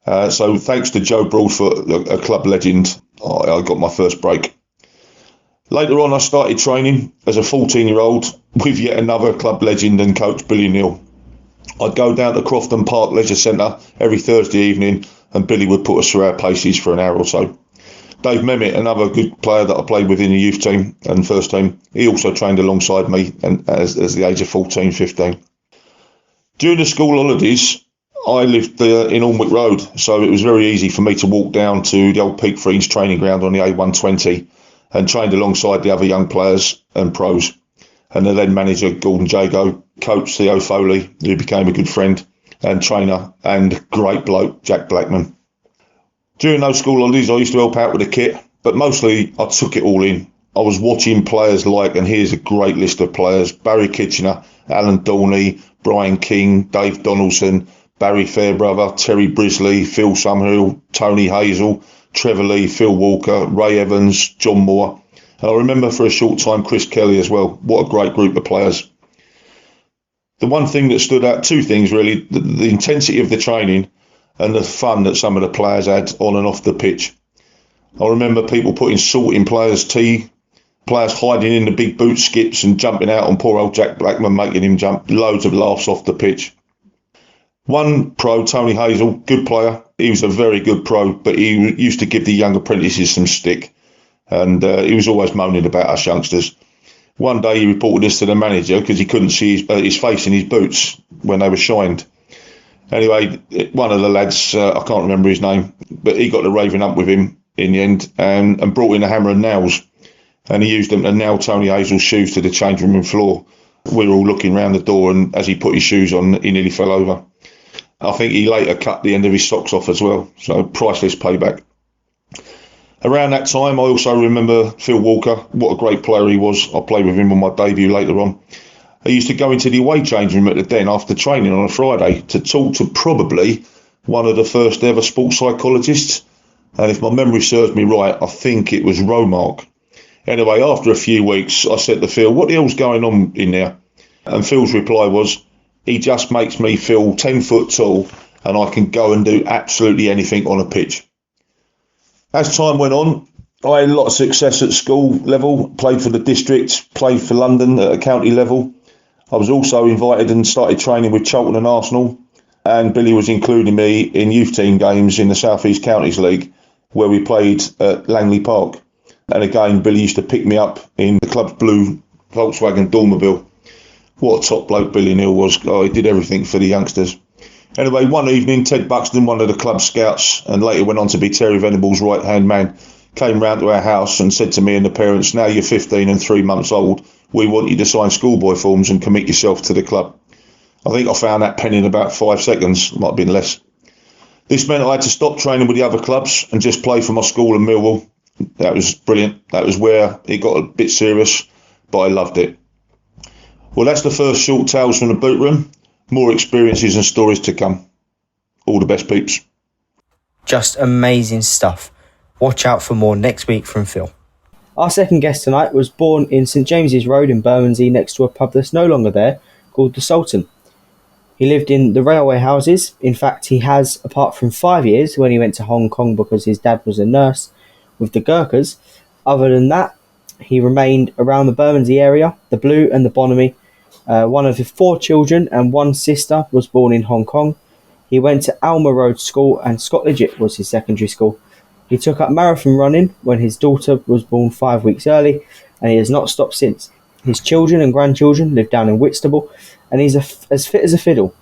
So thanks to Joe Broadfoot, a club legend, I got my first break. Later on, I started training as a 14-year-old with yet another club legend and coach, Billy Neal. I'd go down to Crofton Park Leisure Centre every Thursday evening and Billy would put us through our paces for an hour or so. Dave Memmott, another good player that I played with in the youth team and first team, he also trained alongside me and as the age of 14, 15. During the school holidays, I lived in Alnwick Road, so it was very easy for me to walk down to the old Peak Freens training ground on the A120 and trained alongside the other young players and pros. And the then manager, Gordon Jago, coach Theo Foley, who became a good friend, and trainer and great bloke, Jack Blackman. During those school holidays, I used to help out with the kit, but mostly I took it all in. I was watching players like, and here's a great list of players, Barry Kitchener, Alan Dorney, Brian King, Dave Donaldson, Barry Fairbrother, Terry Brisley, Phil Summerhill, Tony Hazel, Trevor Lee, Phil Walker, Ray Evans, John Moore. And I remember for a short time Chris Kelly as well. What a great group of players. The one thing that stood out, two things really, the intensity of the training and the fun that some of the players had on and off the pitch. I remember people putting salt in players' tea, players hiding in the big boot skips and jumping out on poor old Jack Blackman, making him jump. Loads of laughs off the pitch. One pro, Tony Hazel, good player. He was a very good pro, but he used to give the young apprentices some stick. And he was always moaning about us youngsters. One day he reported this to the manager because he couldn't see his face in his boots when they were shined. Anyway, one of the lads, I can't remember his name, but he got to raving up with him in the end and brought in a hammer and nails. And he used them to nail Tony Hazel's shoes to the changing room floor. We were all looking round the door, and as he put his shoes on, he nearly fell over. I think he later cut the end of his socks off as well, so priceless payback. Around that time, I also remember Phil Walker. What a great player he was. I played with him on my debut later on. I used to go into the away changing room at the Den after training on a Friday to talk to probably one of the first ever sports psychologists. And if my memory serves me right, I think it was Romark. Anyway, after a few weeks, I said to Phil, what the hell's going on in there? And Phil's reply was, he just makes me feel 10 foot tall and I can go and do absolutely anything on a pitch. As time went on, I had a lot of success at school level, played for the district, played for London at a county level. I was also invited and started training with Charlton and Arsenal, and Billy was including me in youth team games in the South East Counties League, where we played at Langley Park. And again, Billy used to pick me up in the club's blue Volkswagen Dormobile. What a top bloke Billy Neal was. Oh, he did everything for the youngsters. Anyway, one evening, Ted Buxton, one of the club scouts, and later went on to be Terry Venable's right-hand man, came round to our house and said to me and the parents, now you're 15 and 3 months old, we want you to sign schoolboy forms and commit yourself to the club. I think I found that pen in about 5 seconds, might have been less. This meant I had to stop training with the other clubs and just play for my school in Millwall. That was brilliant. That was where it got a bit serious, but I loved it. Well, that's the first short tales from the boot room. More experiences and stories to come. All the best, peeps. Just amazing stuff. Watch out for more next week from Phil. Our second guest tonight was born in St James's Road in Bermondsey next to a pub that's no longer there called the Sultan. He lived in the railway houses. In fact, he has, apart from 5 years when he went to Hong Kong because his dad was a nurse with the Gurkhas, other than that, he remained around the Bermondsey area, the Blue and the Bonamy. One of his 4 children and 1 sister was born in Hong Kong. He went to Alma Road School and Scott Lidgett was his secondary school. He took up marathon running when his daughter was born 5 weeks early, and he has not stopped since. His children and grandchildren live down in Whitstable, and he's as fit as a fiddle.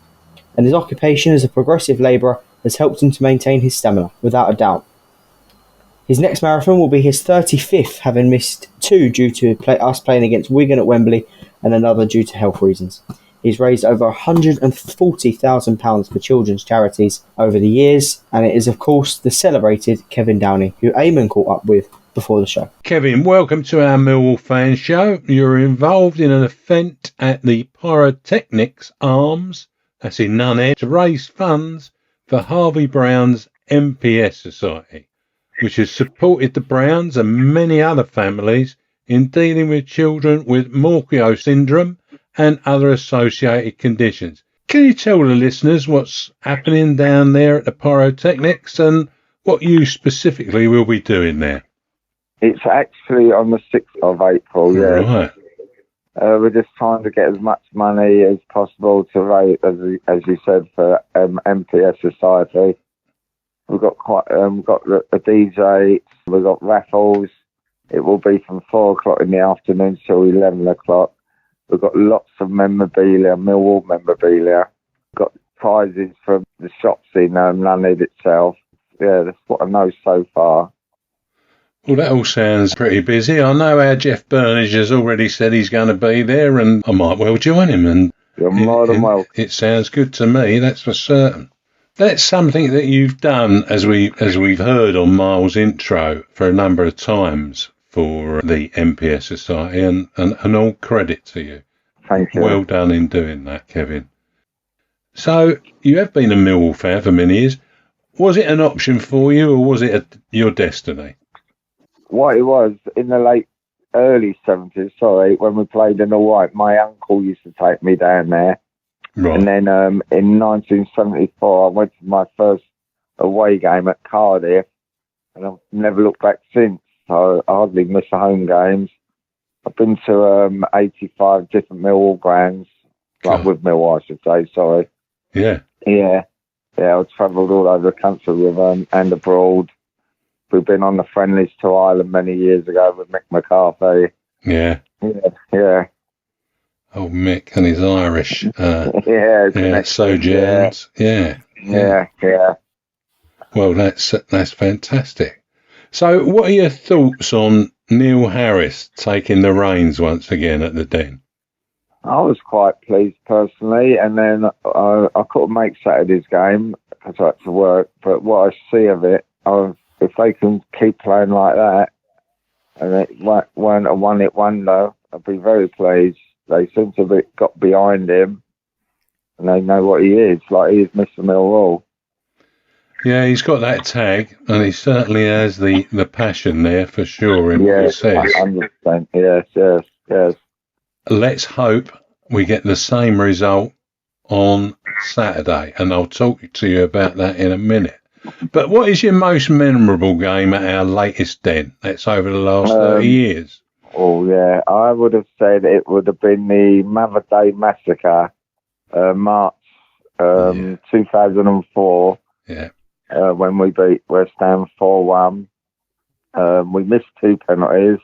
And his occupation as a progressive labourer has helped him to maintain his stamina, without a doubt. His next marathon will be his 35th, having missed 2 due to us playing against Wigan at Wembley and another due to health reasons. He's raised over £140,000 for children's charities over the years, and it is of course the celebrated Kevin Downey, who Eamonn caught up with before the show. Kevin, welcome to our Millwall Fan Show. You're involved in an event at the Pyrotechnics Arms, that's in Nunhead, to raise funds for Harvey Brown's MPS Society, which has supported the Browns and many other families in dealing with children with Morquio syndrome and other associated conditions. Can you tell the listeners what's happening down there at the Pyrotechnics and what you specifically will be doing there? It's actually on the 6th of April, yeah. Right. We're just trying to get as much money as possible to raise, as you said, for MPS Society. We've got a DJ, we've got raffles. It will be from 4 o'clock in the afternoon till 11 o'clock. We've got lots of memorabilia, Millwall memorabilia. We've got prizes from the shops in Nunhead itself. Yeah, that's what I know so far. Well, that all sounds pretty busy. I know our Jeff Burnige has already said he's going to be there, and I might well join him. And you're more than welcome. It sounds good to me, that's for certain. That's something that you've done, as we've heard on Myles' intro, for a number of times for the MPS Society, and all credit to you. Thank you. Well done in doing that, Kevin. So, you have been a Millwall fan for many years. Was it an option for you, or was it your destiny? What it was, in the early 70s, when we played in the White, my uncle used to take me down there. Right. And then in 1974, I went to my first away game at Cardiff, and I've never looked back since. So I hardly miss the home games. I've been to 85 different Millwall grounds, with Millwall, I should say, sorry. Yeah. Yeah, I've travelled all over the country with them and abroad. We've been on the friendlies to Ireland many years ago with Mick McCarthy. Yeah. Yeah. Oh, Mick and his Irish. Southampton. Yeah. Well, that's fantastic. So, what are your thoughts on Neil Harris taking the reins once again at the Den? I was quite pleased personally, and then I couldn't make Saturday's game because I had to work. But what I see of it, if they can keep playing like that, and it weren't a one-hit wonder, I'd be very pleased. They seem to have got behind him, and they know what he is. Like, he is Mr. Millwall. Yeah, he's got that tag, and he certainly has the passion there for sure in what he says. 100%. Yes. Let's hope we get the same result on Saturday, and I'll talk to you about that in a minute. But what is your most memorable game at our latest Den? That's over the last 30 years. Oh, yeah. I would have said it would have been the Mother Day Massacre, March 2004. Yeah. When we beat West Ham 4-1. We missed 2 penalties.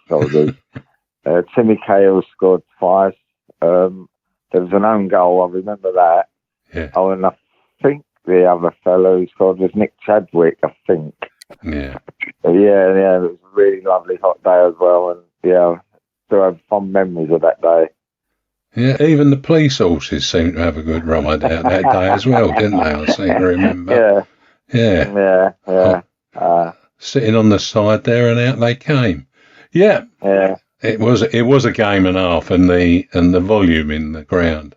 Timmy Cahill scored twice. There was an own goal, I remember that. Yeah. Oh, and I think the other fellow who scored was Nick Chadwick, I think. Yeah. Yeah, it was a really lovely hot day as well, and still have fond memories of that day. Yeah, even the police horses seemed to have a good ride out that day as well, didn't they? I seem to remember. Yeah. Sitting on the side there, and out they came. Yeah. It was a game and a half, and the volume in the ground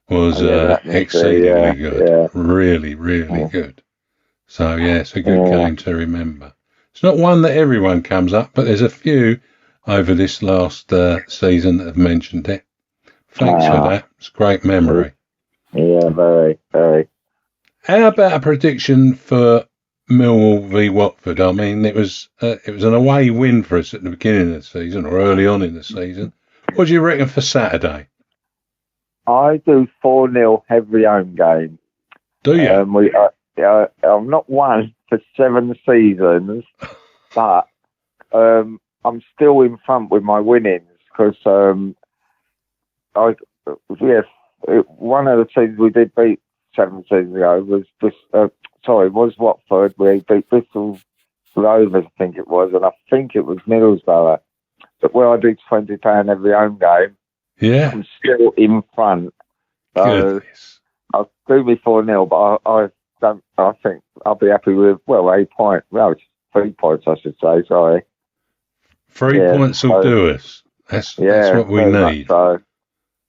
was exceedingly good. Yeah. Really, really good. So it's a good game to remember. It's not one that everyone comes up, but there's a few over this last season that have mentioned it. Thanks for that. It's a great memory. Yeah, very, very. How about a prediction for Millwall v Watford? I mean, it was an away win for us at the beginning of the season, or early on in the season. What do you reckon for Saturday? I do 4-0 every home game. Do you? I'm not won for 7 seasons, but I'm still in front with my winnings because one of the teams we did beat 7 seasons ago was Watford. We beat Bristol Rovers, I think it was, and I think it was Middlesbrough. But where I do £20 every home game, I'm still in front. So I'll do me 4-0, but I think I'll be happy with 8 points. Well, 3 points, I should say. Sorry. 3 points will do us. That's what we need. So.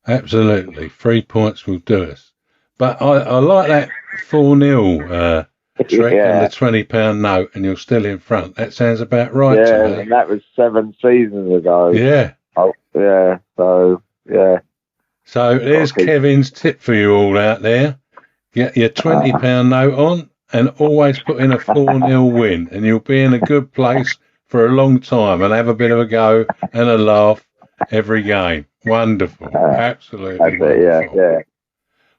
Absolutely, 3 points will do us. But I like that 4-0 trick and the £20 note, and you're still in front. That sounds about right to me. And that was 7 seasons ago. Yeah. Oh, yeah. So, yeah. So there's Kevin's tip for you all out there. Get your £20 note on and always put in a 4-0 win, and you'll be in a good place for a long time and have a bit of a go and a laugh every game. Wonderful. Absolutely wonderful. Yeah.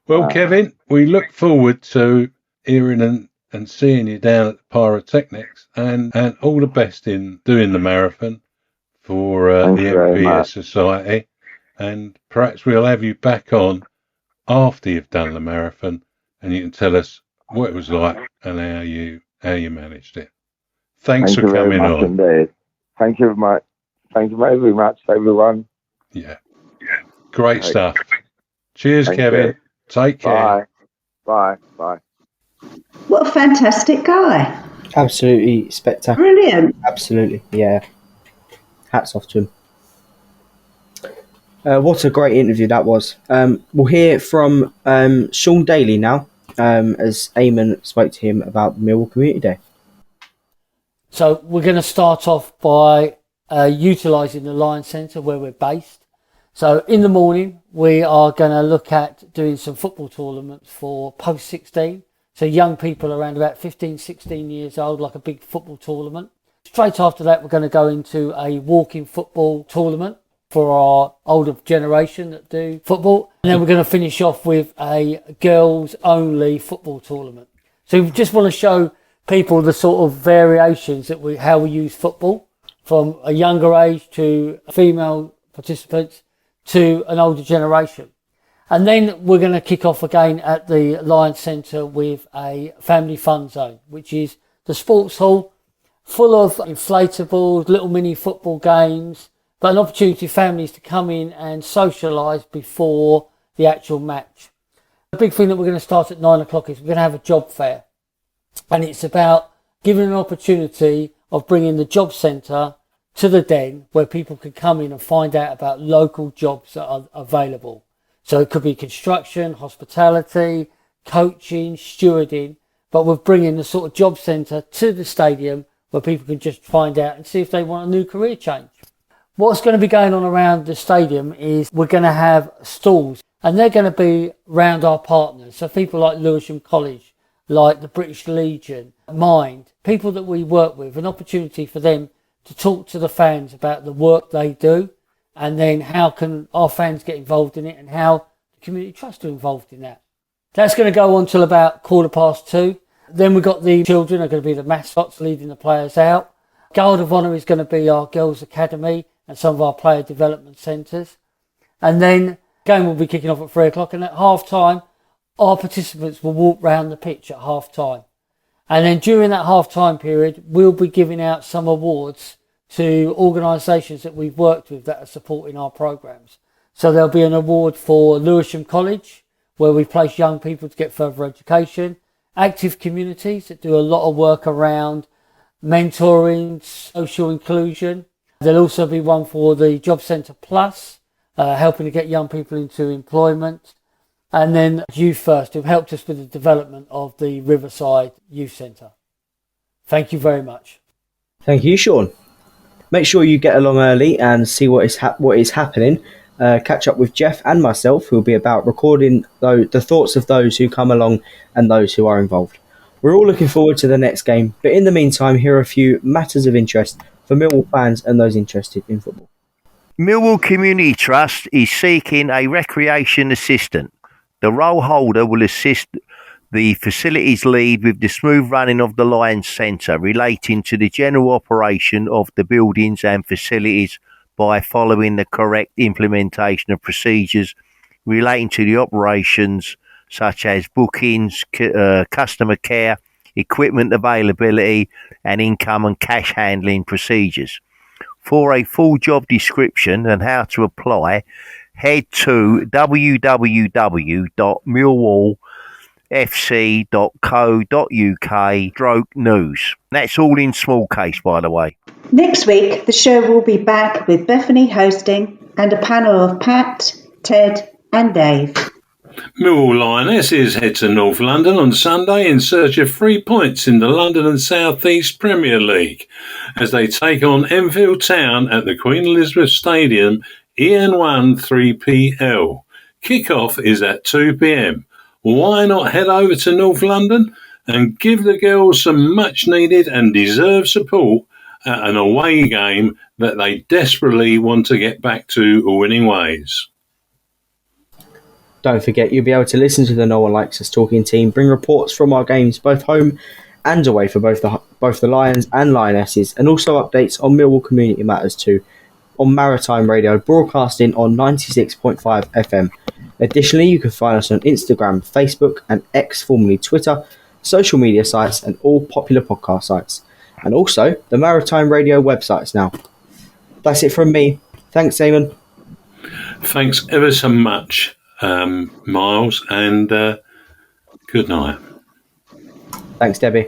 Well, Kevin, we look forward to hearing and seeing you down at the Pyrotechnics, and all the best in doing the marathon for the MPS Society. And perhaps we'll have you back on after you've done the marathon, and you can tell us what it was like and how you managed it. Thanks for coming on. Indeed. Thank you very much. Thank you very much, everyone. Yeah. Great stuff. Cheers, Kevin. You. Take care. Bye. What a fantastic guy. Absolutely spectacular. Brilliant. Absolutely, yeah. Hats off to him. What a great interview that was. We'll hear from Sean Daly now, as Eamonn spoke to him about the Millwall Community Day. So we're going to start off by utilising the Lions Centre where we're based. So in the morning, we are going to look at doing some football tournaments for post-16. So young people around about 15, 16 years old, like a big football tournament. Straight after that, we're going to go into a walking football tournament for our older generation that do football. And then we're going to finish off with a girls-only football tournament. So we just want to show people the sort of variations that how we use football, from a younger age to female participants to an older generation. And then we're going to kick off again at the Lions Centre with a family fun zone, which is the sports hall full of inflatables, little mini football games, but an opportunity for families to come in and socialise before the actual match. The big thing that we're going to start at 9 o'clock is we're going to have a job fair. And it's about giving an opportunity of bringing the job centre to the den where people can come in and find out about local jobs that are available. So it could be construction, hospitality, coaching, stewarding, but we're bringing the sort of job centre to the stadium where people can just find out and see if they want a new career change. What's going to be going on around the stadium is we're going to have stalls, and they're going to be around our partners. So people like Lewisham College, like the British Legion, Mind, people that we work with, an opportunity for them to talk to the fans about the work they do, and then how can our fans get involved in it, and how the Community Trust are involved in that. That's going to go on till about 2:15. Then we've got the children are going to be the mascots leading the players out. Guard of Honour is going to be our Girls Academy and some of our player development centres. And then the game will be kicking off at 3 o'clock, and at half time our participants will walk round the pitch at half time. And then during that half time period, we'll be giving out some awards to organisations that we've worked with that are supporting our programmes. So there'll be an award for Lewisham College, where we place young people to get further education. Active Communities that do a lot of work around mentoring, social inclusion. There'll also be one for the Job Centre Plus, helping to get young people into employment. And then Youth First, who've helped us with the development of the Riverside Youth Centre. Thank you very much. Thank you, Sean. Make sure you get along early and see what is happening. Catch up with Jeff and myself, who will be about recording the thoughts of those who come along and those who are involved. We're all looking forward to the next game, but in the meantime, here are a few matters of interest for Millwall fans and those interested in football. Millwall Community Trust is seeking a recreation assistant. The role holder will assist the facilities lead with the smooth running of the Lions Centre relating to the general operation of the buildings and facilities by following the correct implementation of procedures relating to the operations such as bookings, customer care, equipment availability and income and cash handling procedures. For a full job description and how to apply, head to www.millwallfc.co.uk/news. That's all in small case, by the way. Next week, the show will be back with Bethany hosting and a panel of Pat, Ted and Dave. Millwall Lionesses head to North London on Sunday in search of 3 points in the London and South East Premier League as they take on Enfield Town at the Queen Elizabeth Stadium, EN1 3PL. Kick-off is at 2 p.m. Why not head over to North London and give the girls some much-needed and deserved support at an away game that they desperately want to get back to winning ways. Don't forget, you'll be able to listen to the No One Likes Us talking team bring reports from our games both home and away for both the Lions and Lionesses, and also updates on Millwall community matters too on Maritime Radio, broadcasting on 96.5 FM. Additionally, you can find us on Instagram, Facebook and X, formerly Twitter, social media sites and all popular podcast sites, and also the Maritime Radio websites now. That's it from me. Thanks, Eamonn. Thanks ever so much, Myles, and good night. Thanks, Debbie.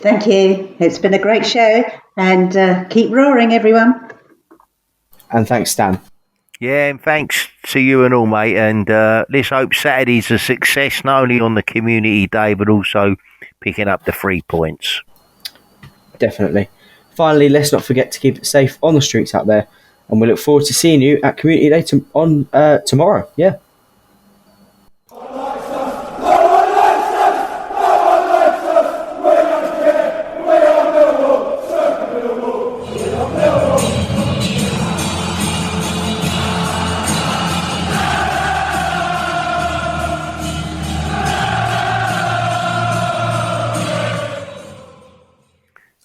Thank you. It's been a great show, and keep roaring, everyone. And thanks, Stan. Yeah, and thanks to you and all, mate. And let's hope Saturday's a success, not only on the community day, but also picking up the 3 points. Definitely. Finally, let's not forget to keep it safe on the streets out there. And we look forward to seeing you at Community Day tomorrow. Yeah.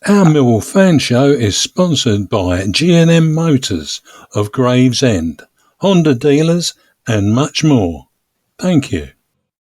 Our Millwall Fan Show is sponsored by G&M Motors of Gravesend, Honda dealers and much more. Thank you.